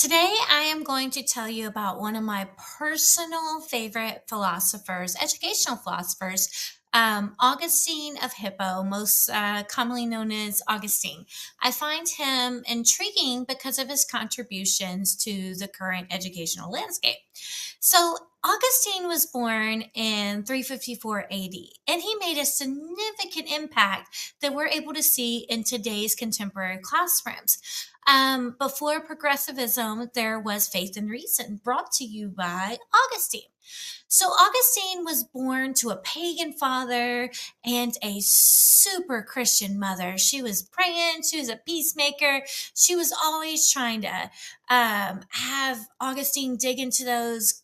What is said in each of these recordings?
Today, I am going to tell you about one of my personal favorite philosophers, educational philosophers, Augustine of Hippo, most commonly known as Augustine. I find him intriguing because of his contributions to the current educational landscape. So, Augustine was born in 354 AD, and he made a significant impact that we're able to see in today's contemporary classrooms. Before progressivism, there was Faith and Reason, brought to you by Augustine. So, Augustine was born to a pagan father and a super Christian mother. She was praying, she was a peacemaker. She was always trying to have Augustine dig into those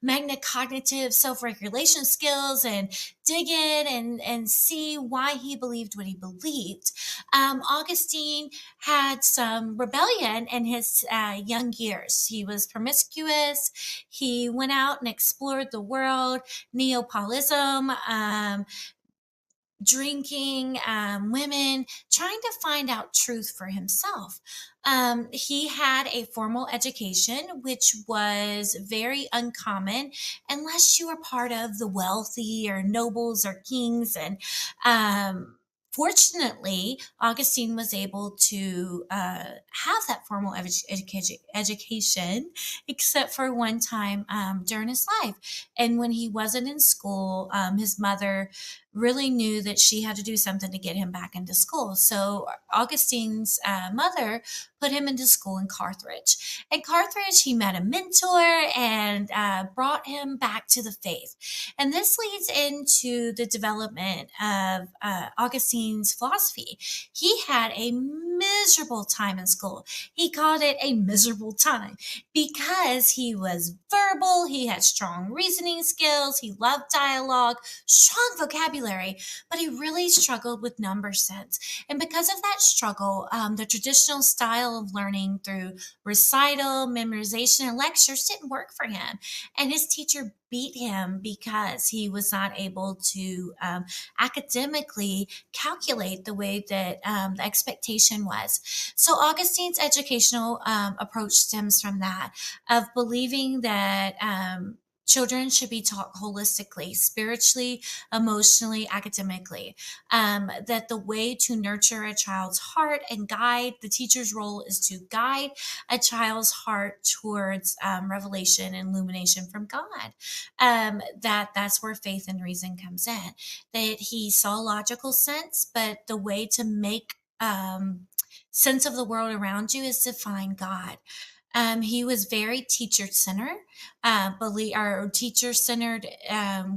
magna cognitive self-regulation skills and dig in and see why he believed what he believed. Augustine had some rebellion in his young years. He was promiscuous. He went out and explored the world, Neapolitanism, drinking, women, trying to find out truth for himself. He had a formal education, which was very uncommon unless you were part of the wealthy or nobles or kings. And fortunately, Augustine was able to have that formal education, except for one time during his life. And when he wasn't in school, his mother really knew that she had to do something to get him back into school. So Augustine's mother put him into school in Carthage. In Carthage, he met a mentor and brought him back to the faith. And this leads into the development of Augustine's philosophy. He had a miserable time in school. He called it a miserable time because he was verbal, he had strong reasoning skills, he loved dialogue, strong vocabulary, but he really struggled with number sense. And because of that struggle, the traditional style of learning through recital, memorization, and lectures didn't work for him. And his teacher beat him because he was not able to academically calculate the way that the expectation was. So Augustine's educational approach stems from that, of believing that children should be taught holistically, spiritually, emotionally, academically. That the way to nurture a child's heart and guide, the teacher's role is to guide a child's heart towards revelation and illumination from God. That's where faith and reason comes in. That he saw logical sense, but the way to make sense of the world around you is to find God. He was very teacher centered, or teacher centered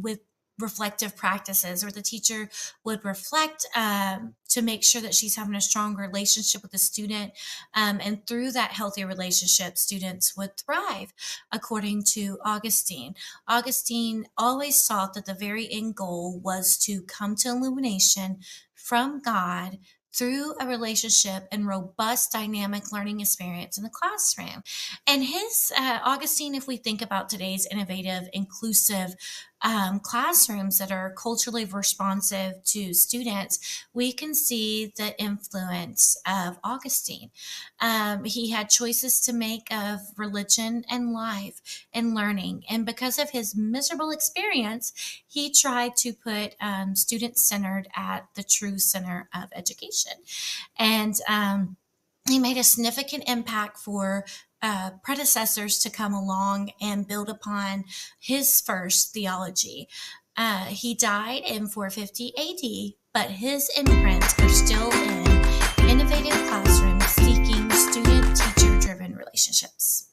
with reflective practices, where the teacher would reflect to make sure that she's having a strong relationship with the student. And through that healthy relationship, students would thrive, according to Augustine. Augustine always thought that the very end goal was to come to illumination from God through a relationship and robust dynamic learning experience in the classroom. And his Augustine, if we think about today's innovative, inclusive classrooms that are culturally responsive to students, we can see the influence of Augustine. He had choices to make of religion and life and learning. And because of his miserable experience, he tried to put students centered at the true center of education. And he made a significant impact for predecessors to come along and build upon his first theology. He died in 450 AD, but his imprints are still in innovative classrooms seeking student-teacher-driven relationships.